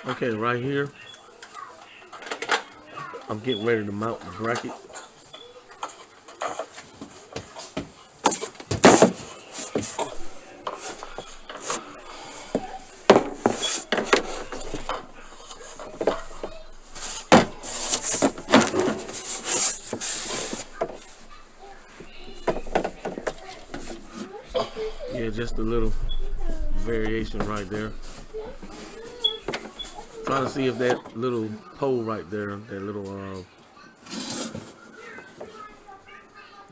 Okay, right here, I'm getting ready to mount the bracket. Yeah, just a little variation right there. Trying to see if that little pole right there, that little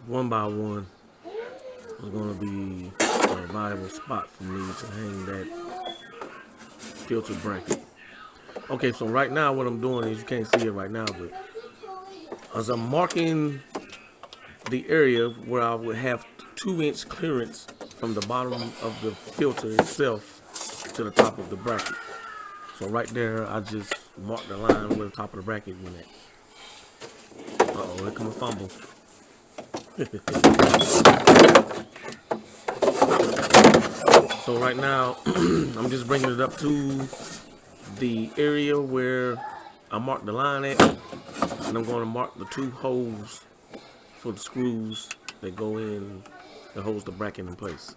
1x1 is going to be a viable spot for me to hang that filter bracket. Okay, so right now what I'm doing is, you can't see it right now, but as I'm marking the area where I would have 2-inch clearance from the bottom of the filter itself to the top of the bracket. So right there, I just marked the line where the top of the bracket went at. Uh-oh, here comes a fumble. So right now, I'm just bringing it up to the area where I marked the line at, and I'm going to mark the 2 holes for the screws that go in, that holds the bracket in place.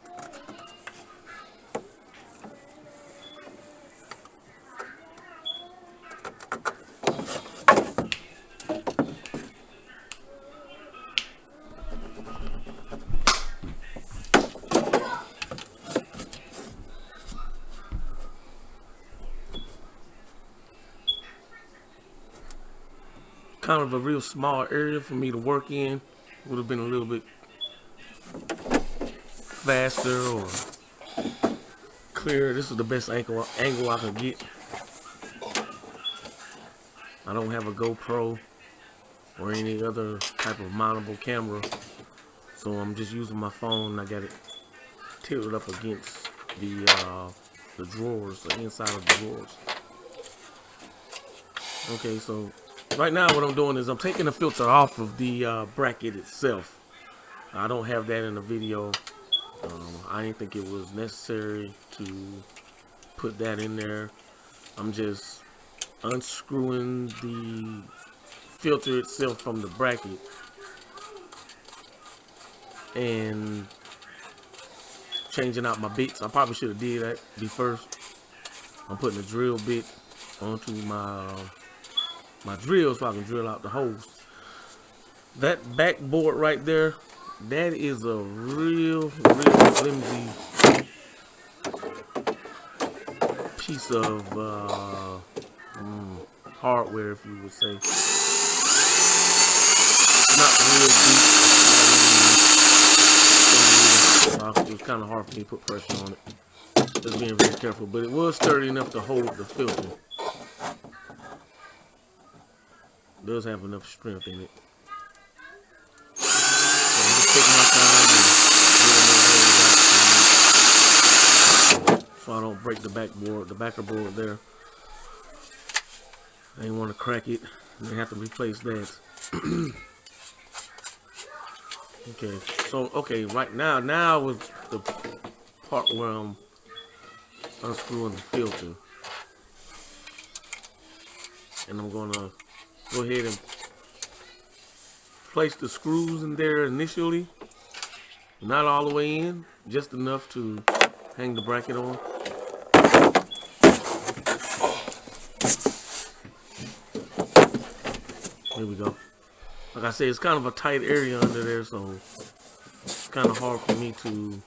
Kind of a real small area for me to work in. Would have been a little bit faster or clearer. This is the best angle I can get. I don't have a GoPro or any other type of mountable camera, so I'm just using my phone. I got it tilted up against the drawers, the inside of the drawers. Okay, so right now what I'm doing is I'm taking the filter off of the bracket itself. I don't have that in the video. I didn't think it was necessary to put that in there. I'm just unscrewing the filter itself from the bracket and changing out my bits. I probably should have did that first. I'm putting a drill bit onto my drill so I can drill out the holes. That backboard right there, that is a real flimsy piece of hardware, if you would say. Not real deep. It was kind of hard for me to put pressure on it. Just being very careful, but it was sturdy enough to hold the filter. It does have enough strength in it. So I'm just taking my time and getting so I don't break the backboard, the backer board there. I didn't want to crack it. I have to replace that. Okay, so right now is the part where I'm unscrewing the filter, and I'm gonna go ahead and place the screws in there initially, not all the way in, just enough to hang the bracket on. There we go. Like I said, it's kind of a tight area under there, so it's kind of hard for me to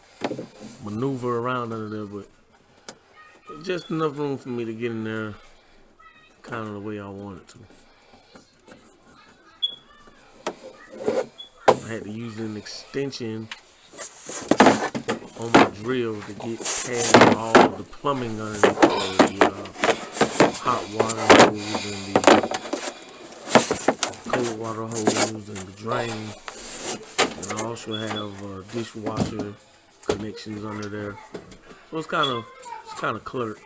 maneuver around under there, but just enough room for me to get in there kind of the way I want it to. I had to use an extension on my drill to get past all of the plumbing underneath the hot water hose and the cold water hose and the drain. And I also have dishwasher connections under there, so it's kind of cluttered.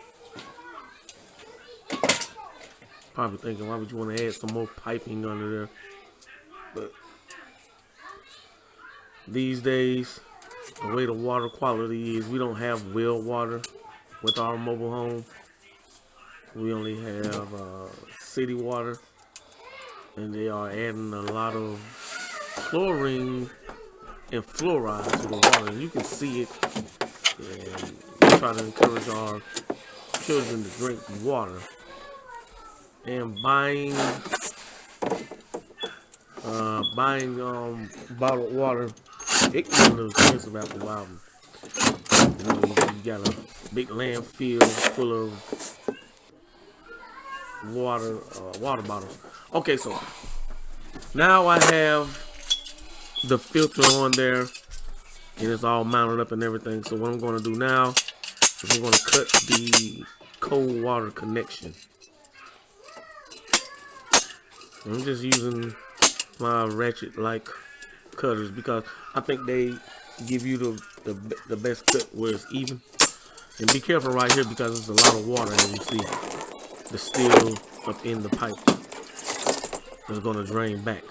Probably thinking, why would you want to add some more piping under there? But these days, the way the water quality is, we don't have well water with our mobile home. We only have city water, and they are adding a lot of chlorine and fluoride to the water. And you can see it, and we try to encourage our children to drink water. And buying bottled water, it can be a little expensive after a while. You know, you got a big landfill full of water bottles. Okay, so now I have the filter on there, and it's all mounted up and everything. So what I'm going to do now is I'm going to cut the cold water connection. I'm just using my ratchet-like cutters because I think they give you the best cut where it's even. And be careful right here because there's a lot of water, as you see. The still up in the pipe is going to drain back.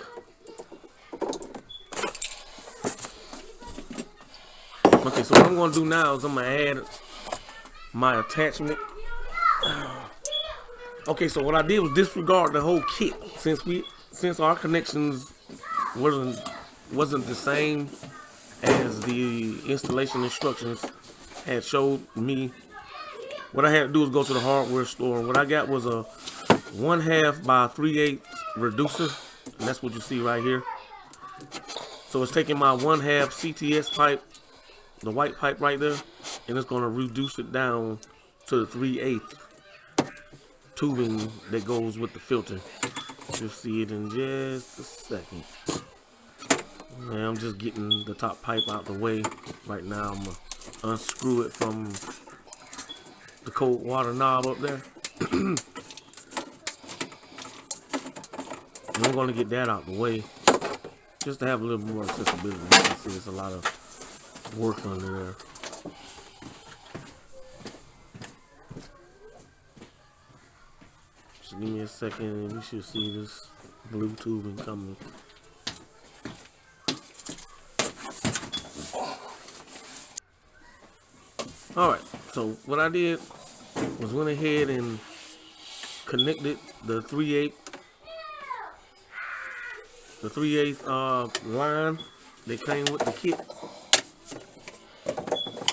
Okay, so what I'm going to do now is I'm going to add my attachment. Okay, so what I did was disregard the whole kit since our connections wasn't the same as the installation instructions had showed me. What I had to do was go to the hardware store, and what I got was a 1/2 by 3/8 reducer, and that's what you see right here. So it's taking my 1/2 CTS pipe, the white pipe right there, and it's going to reduce it down to the 3/8 tubing that goes with the filter. You'll see it in just a second. Now I'm just getting the top pipe out the way right now. I'm going to unscrew it from the cold water knob up there. And I'm going to get that out the way just to have a little more accessibility. You can see there's a lot of work under there. Just give me a second and you should see this blue tubing coming. Alright, so what I did was went ahead and connected the 3/8 line that came with the kit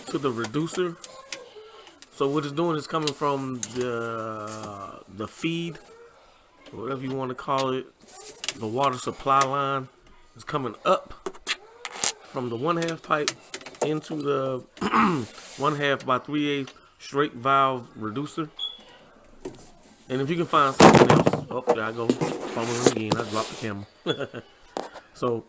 to the reducer. So what it's doing is coming from the feed, whatever you want to call it, the water supply line is coming up from the 1/2 pipe into the 1/2 by 3/8 straight valve reducer. And if you can find something else, oh, there I go, fumbling again, I dropped the camera. So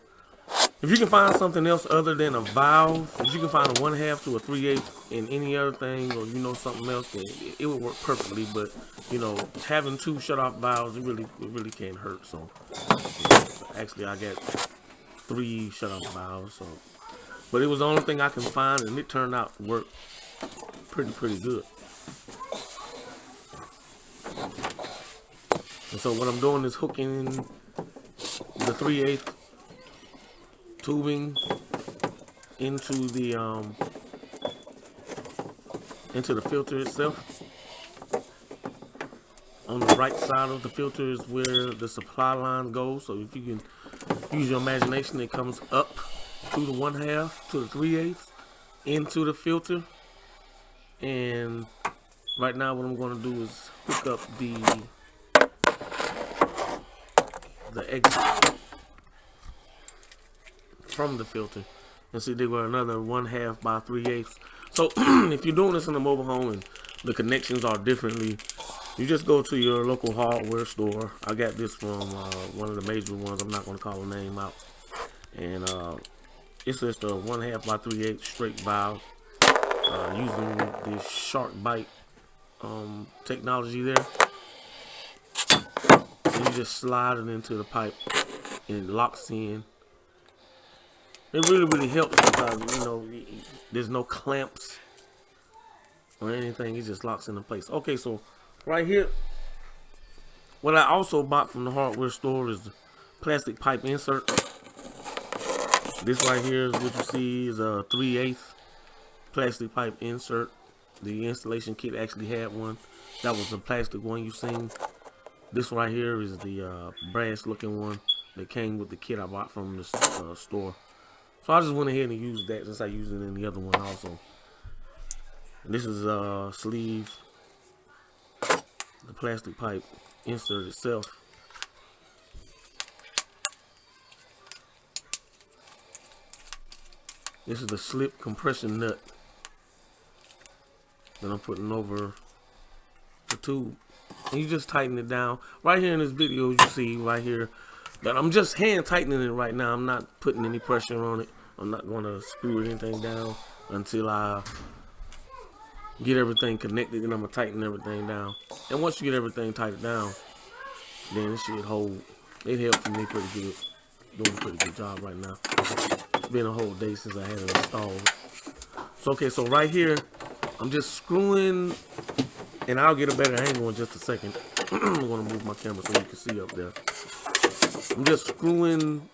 if you can find something else other than a valve, if you can find a 1/2 to a 3/8 in any other thing, or you know something else, then it would work perfectly. But you know, having 2 shut-off valves, it really can't hurt. So actually, I got 3 shut-off valves. So, but it was the only thing I can find, and it turned out to work pretty good. And so what I'm doing is hooking the 3/8 tubing into the filter itself. On the right side of the filter is where the supply line goes. So if you can use your imagination, it comes up through the 1/2 to the 3/8 into the filter. And right now what I'm going to do is hook up the exit from the filter. And see, they were another 1/2 by 3/8. So if you're doing this in a mobile home and the connections are differently, you just go to your local hardware store. I got this from one of the major ones. I'm not going to call the name out. And it's just a 1/2 by 3/8 straight valve using this shark bite technology there. And you just slide it into the pipe and it locks in. It really helps because, you know, there's no clamps or anything. It just locks into place. Okay, so right here, what I also bought from the hardware store is the plastic pipe insert. This right here is what you see is a 3/8 plastic pipe insert. The installation kit actually had one. That was the plastic one you seen. This right here is the brass looking one that came with the kit I bought from the store. So I just went ahead and used that since I used it in the other one also. And this is sleeve, the plastic pipe insert itself. This is the slip compression nut that I'm putting over the tube. And you just tighten it down. Right here in this video, you see right here that I'm just hand tightening it right now. I'm not putting any pressure on it. I'm not going to screw anything down until I get everything connected, and I'm going to tighten everything down. And once you get everything tightened down, then it should hold. It held for me pretty good. Doing a pretty good job right now. It's been a whole day since I had it installed. So okay, so right here, I'm just screwing, and I'll get a better angle in just a second. I'm going to move my camera so you can see up there. I'm just screwing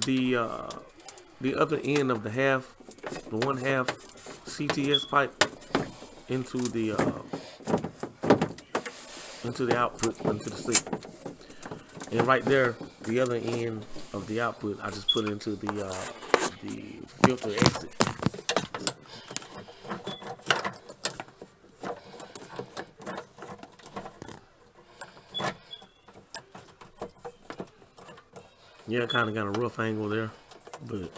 the other end of the one half CTS pipe into the output, into the sink. And right there, the other end of the output, I just put into the filter exit. Yeah, kind of got a rough angle there, but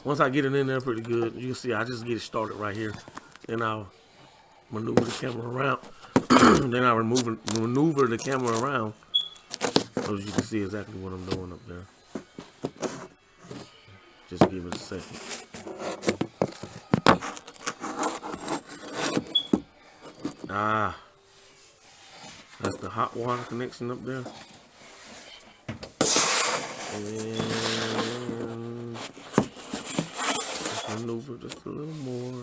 once I get it in there pretty good, you can see I just get it started right here. Then I'll maneuver the camera around. Then I'll maneuver the camera around so you can see exactly what I'm doing up there. Just give it a second. That's the hot water connection up there. And just maneuver just a little more,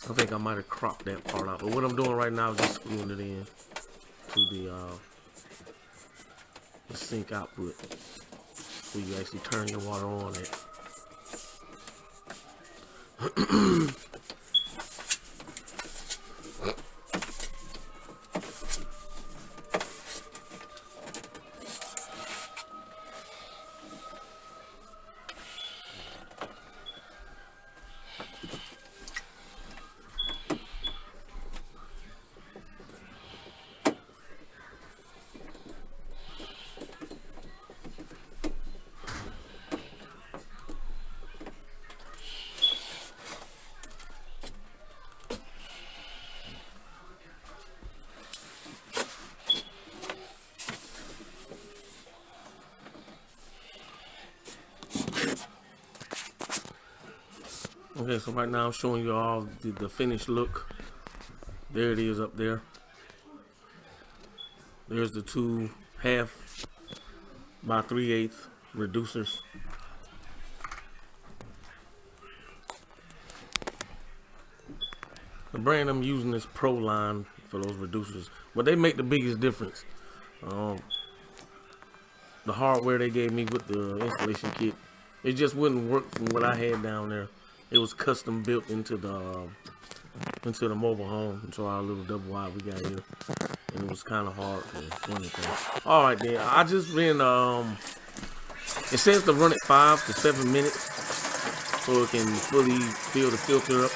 I think I might have cropped that part out, but what I'm doing right now is just screwing it in to the sink output, where you actually turn your water on at. Okay, so right now I'm showing you all the finished look. There it is up there. There's the two 1/2 by 3/8 reducers. The brand I'm using is Pro Line for those reducers, but they make the biggest difference. The hardware they gave me with the installation kit, it just wouldn't work from what I had down there. It was custom built into the mobile home, into our little double wide we got here, and it was kind of hard to run it there. All right, then I just been it says to run it 5 to 7 minutes so it can fully fill the filter up.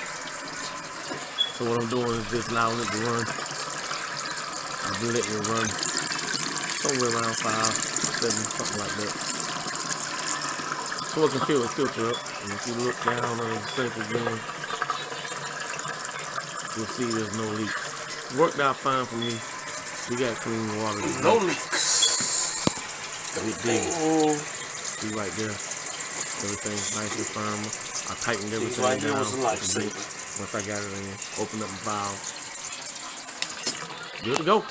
So what I'm doing is just allowing it to run. I've been letting it run somewhere around 5, 7, something like that, so it can fill the filter up. And if you look down on the sink again, you'll see there's no leaks. It worked out fine for me. We got clean water. No leaks. It did. See right there, everything's nice and firm. I tightened everything right down. here was a lifesaver. Once I got it in, open up the valve. Good to go.